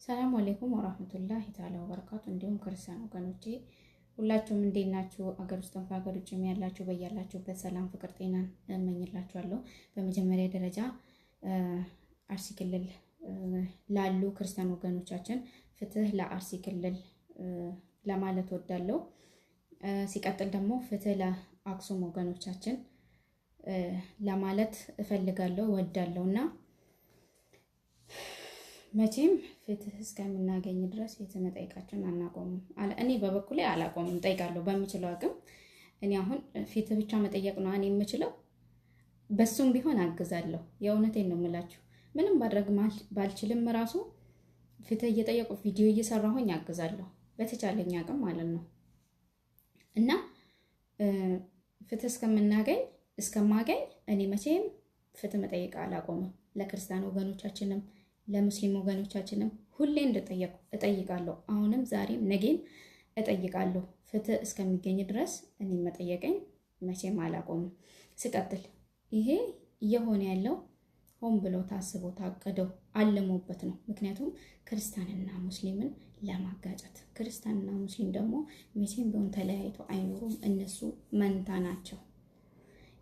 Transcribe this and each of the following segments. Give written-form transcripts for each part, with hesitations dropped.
ሰላም አለይኩም ወራህመቱላሂ ተዓላ ወበረካቱ። እንዲሁም ክርስቲያን ወገኖቼ ሁላችሁም እንዴት ናችሁ? አገር ውስጥም ከሀገር ውጭም ያላችሁ በያላችሁበት ሰላም፣ ፍቅር፣ ጤናን እመኝላችኋለሁ። በመጀመሪያ ደረጃ አርሲ ክልል ላሉ ክርስቲያን ወገኖቻችን ፍትህ ለአርሲ ክልል ለማለት ወዳለሁ። ሲቀጥል ደግሞ ፍትህ ለአክሱም ወገኖቻችን ለማለት እፈልጋለሁ ወዳለሁና መቼም ፍትህ እስከምናገኝ ድረስ ፍትህ መጠየቃችንን አናቆምም። እኔ በበኩሌ አላቆምም፣ ጠይቃለሁ በሚችለው አቅም። እኔ አሁን ፍትህ ብቻ መጠየቅ ነው እኔ የምችለው። በሱም ቢሆን አግዛለሁ። የእውነቴን ነው የምላችሁ። ምንም ማድረግ ባልችልም ራሱ ፍትህ እየጠየቁ ቪዲዮ እየሰራሁኝ አግዛለሁ በተቻለኝ አቅም ማለት ነው። እና ፍትህ እስከማገኝ እኔ መቼም ፍትህ መጠየቅ አላቆምም። ለክርስቲያን ወገኖቻችንም ለሙስሊም ወገኖቻችንም ሁሌ እጠይቃለሁ። አሁንም ዛሬም ነገም እጠይቃለሁ። ፍትህ እስከሚገኝ ድረስ እኔ መጠየቀኝ መቼም አላቆምም። ሲቀጥል ይሄ እየሆነ ያለው ሆን ብለው ታስቦ ታቅደው አለሙበት ነው። ምክንያቱም ክርስቲያንና ሙስሊምን ለማጋጨት። ክርስቲያንና ሙስሊም ደግሞ መቼም ቢሆን ተለያይቶ አይኖሩም። እነሱ መንታ ናቸው።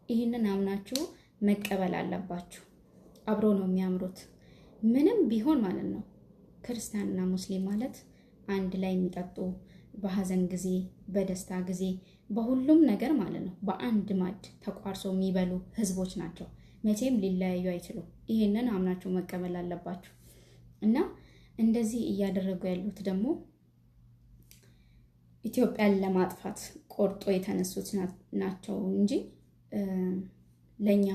ይህንን አምናችሁ መቀበል አለባችሁ። አብሮ ነው የሚያምሩት ምንም ቢሆን ማለት ነው። ክርስቲያንና ሙስሊም ማለት አንድ ላይ የሚጠጡ በሀዘን ጊዜ፣ በደስታ ጊዜ፣ በሁሉም ነገር ማለት ነው በአንድ ማድ ተቋርሶ የሚበሉ ህዝቦች ናቸው። መቼም ሊለያዩ አይችሉም። ይሄንን አምናችሁ መቀበል አለባችሁ። እና እንደዚህ እያደረጉ ያሉት ደግሞ ኢትዮጵያን ለማጥፋት ቆርጦ የተነሱት ናቸው እንጂ ለኛ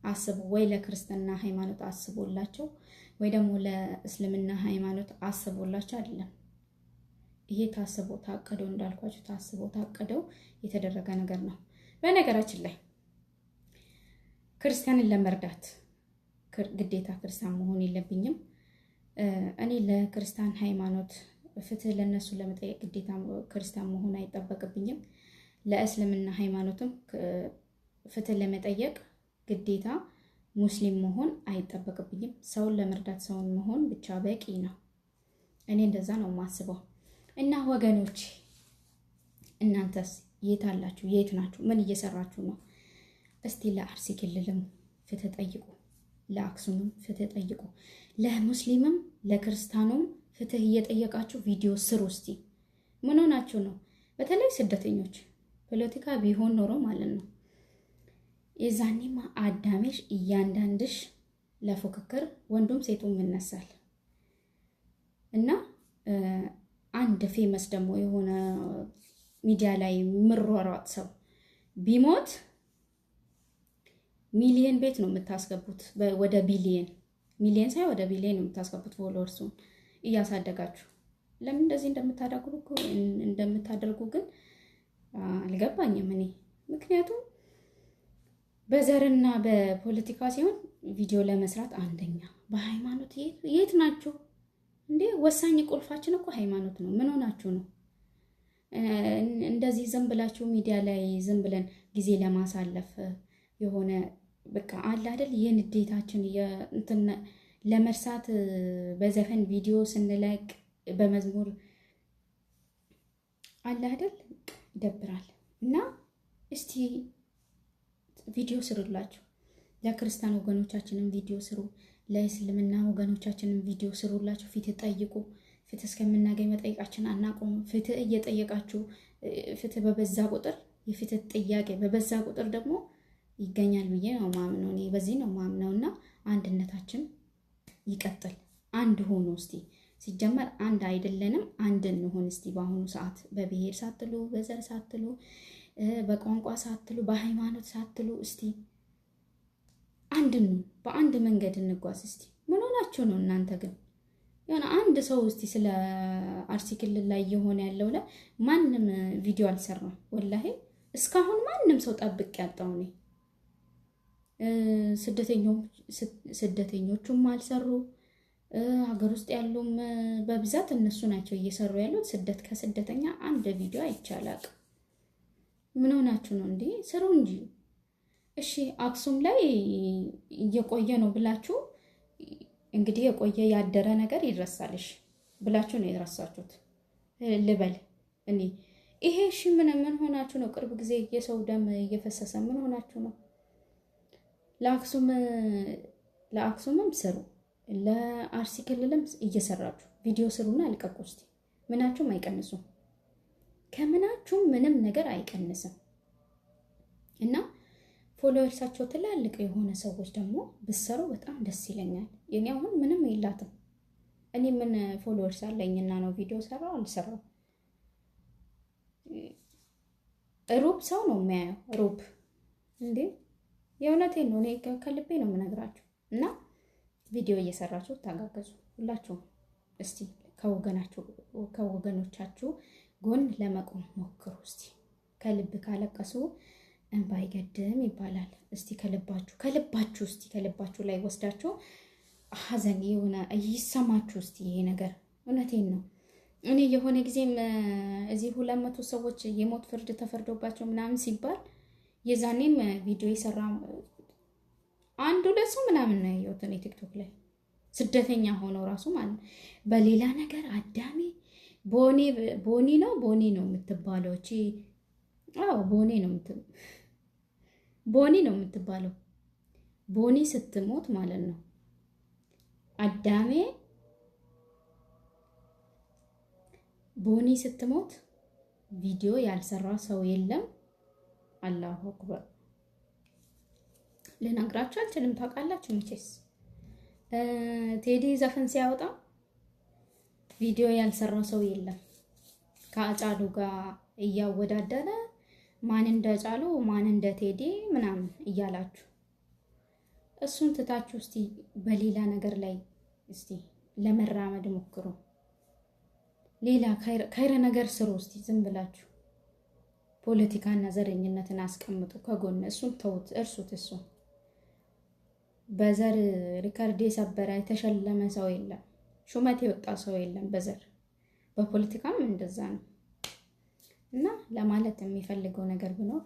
አስቡ ወይ ለክርስትና ሃይማኖት አስቦላቸው ወይ ደግሞ ለእስልምና ሃይማኖት አስቦላቸው አይደለም። ይሄ ታስቦ ታቀደው እንዳልኳችሁ ታስቦ ታቀደው የተደረገ ነገር ነው። በነገራችን ላይ ክርስቲያንን ለመርዳት ግዴታ ክርስቲያን መሆን የለብኝም። እኔ ለክርስቲያን ሃይማኖት ፍትህ ለነሱ ለመጠየቅ ግዴታ ክርስቲያን መሆን አይጠበቅብኝም። ለእስልምና ሃይማኖትም ፍትህ ለመጠየቅ ግዴታ ሙስሊም መሆን አይጠበቅብኝም። ሰውን ለመርዳት ሰውን መሆን ብቻ በቂ ነው። እኔ እንደዛ ነው የማስበው። እና ወገኖች እናንተስ የት አላችሁ? የት ናችሁ? ምን እየሰራችሁ ነው? እስቲ ለአርሲ ክልልም ፍትህ ጠይቁ፣ ለአክሱምም ፍትህ ጠይቁ፣ ለሙስሊምም ለክርስቲያኑም ፍትህ እየጠየቃችሁ ቪዲዮ ስሩ። እስቲ ምን ሆናችሁ ነው? በተለይ ስደተኞች ፖለቲካ ቢሆን ኖሮ ማለት ነው የዛኔማ አዳሜሽ እያንዳንድሽ ለፉክክር ወንዱም ሴቱም ይነሳል። እና አንድ ፌመስ ደግሞ የሆነ ሚዲያ ላይ ምሯሯጥ ሰው ቢሞት ሚሊየን ቤት ነው የምታስገቡት። ወደ ሚሊየን ሳይ ወደ ቢሊየን ነው የምታስገቡት። ፎሎወርሱን እያሳደጋችሁ ለምን እንደዚህ እንደምታደርጉ ግን አልገባኝም እኔ። ምክንያቱም በዘርና በፖለቲካ ሲሆን ቪዲዮ ለመስራት አንደኛ፣ በሃይማኖት የት ናችሁ እንዴ? ወሳኝ ቁልፋችን እኮ ሃይማኖት ነው። ምን ሆናችሁ ነው እንደዚህ ዝም ብላችሁ ሚዲያ ላይ ዝም ብለን ጊዜ ለማሳለፍ የሆነ በቃ አለ አይደል? የንዴታችን እንትን ለመርሳት በዘፈን ቪዲዮ ስንለቅ በመዝሙር አለ አይደል? ይደብራል። እና እስቲ ቪዲዮ ስሩላችሁ። ለክርስቲያን ወገኖቻችንም ቪዲዮ ስሩ፣ ለእስልምና ወገኖቻችንም ቪዲዮ ስሩላችሁ። ፍትህ ጠይቁ። ፍትህ እስከምናገኝ መጠየቃችን አናቆም። ፍትህ እየጠየቃችሁ ፍትህ በበዛ ቁጥር የፍትህ ጥያቄ በበዛ ቁጥር ደግሞ ይገኛል ብዬ ነው ማምነው። እኔ በዚህ ነው ማምነውና አንድነታችን ይቀጥል። አንድ ሆኖ እስቲ ሲጀመር አንድ አይደለንም፣ አንድ እንሆን እስቲ። በአሁኑ ሰዓት በብሔር ሳትሉ በዘር ሳትሉ በቋንቋ ሳትሉ በሃይማኖት ሳትሉ እስቲ አንድን በአንድ መንገድ እንጓዝ። እስቲ ምን ሆናችሁ ነው እናንተ? ግን የሆነ አንድ ሰው እስቲ ስለ አርሲ ክልል ላይ የሆነ ያለው ማንም ቪዲዮ አልሰራም። ወላሂ እስካሁን ማንም ሰው ጠብቅ ያጣው ነው። ስደተኞቹም አልሰሩ፣ ሀገር ውስጥ ያሉም በብዛት እነሱ ናቸው እየሰሩ ያሉት። ከስደተኛ አንድ ቪዲዮ አይቻላል። ምን ሆናችሁ ነው እንዴ? ስሩ እንጂ። እሺ አክሱም ላይ እየቆየ ነው ብላችሁ እንግዲህ የቆየ ያደረ ነገር ይረሳልሽ። ብላችሁ ነው የረሳችሁት ልበል እኔ። ይሄ እሺ ምን ሆናችሁ ነው? ቅርብ ጊዜ የሰው ደም እየፈሰሰ ምን ሆናችሁ ነው? ለአክሱምም ስሩ፣ ለአርሲ ክልልም እየሰራችሁ ቪዲዮ ስሩና አልቀቁ እስቲ። ምናችሁም አይቀንሱም፣ ከምናችሁም ምንም ነገር አይቀንስም። እና ፎሎወርሳቸው ትላልቅ የሆነ ሰዎች ደግሞ ብሰሩ በጣም ደስ ይለኛል። የኔ አሁን ምንም የላትም። እኔ ምን ፎሎወርስ አለኝና ነው ቪዲዮ ሰራው አልሰራው? ሩብ ሰው ነው የሚያየው። ሩብ እንዴ! የእውነቴን ነው። እኔ ከልቤ ነው የምነግራችሁ። እና ቪዲዮ እየሰራችሁ ታጋገዙ ሁላችሁም። እስቲ ከወገኖቻችሁ ጎን ለመቆም ሞክሩ። እስቲ ከልብ ካለቀሱ እንባ አይገድም ይባላል። እስቲ ከልባችሁ እስቲ ከልባችሁ ላይ ወስዳችሁ ሀዘን የሆነ ይሰማችሁ እስቲ ይሄ ነገር። እውነቴን ነው። እኔ የሆነ ጊዜም እዚህ 200 ሰዎች የሞት ፍርድ ተፈርዶባቸው ምናምን ሲባል የዛኔም ቪዲዮ የሰራ አንድ ሁለት ሰው ምናምን ነው ያየሁት እኔ ቲክቶክ ላይ ስደተኛ ሆነው ራሱ ማለት በሌላ ነገር አዳሜ ቦኒ ነው የምትባለው እቺ። አዎ ቦኒ ነው የምትባለው። ቦኒ ስትሞት ማለት ነው አዳሜ ቦኒ ስትሞት ቪዲዮ ያልሰራ ሰው የለም። አላሁ አክበር። ልነግራችሁ አልችልም። ታውቃላችሁ መቼስ ቴዲ ዘፈን ሲያወጣ ቪዲዮ ያልሰራው ሰው የለም። ከአጫሉ ጋር እያወዳደረ ማን እንደጫሉ ማን እንደ ቴዲ ምናምን እያላችሁ እሱን ትታችሁ እስቲ በሌላ ነገር ላይ እስቲ ለመራመድ ሞክሩ። ሌላ ካይረ ነገር ስሩ እስቲ። ዝም ብላችሁ ፖለቲካና ዘረኝነትን አስቀምጡ ከጎን። እሱን ተውት፣ እርሱት። እሱ በዘር ሪካርድ የሰበረ የተሸለመ ሰው የለም፣ ሹመት የወጣ ሰው የለም በዘር። በፖለቲካም እንደዛ ነው። እና ለማለት የሚፈልገው ነገር ቢኖር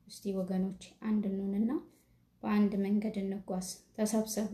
እስቲ ወገኖች አንድ እንሁንና በአንድ መንገድ እንጓዝ። ተሰብሰቡ።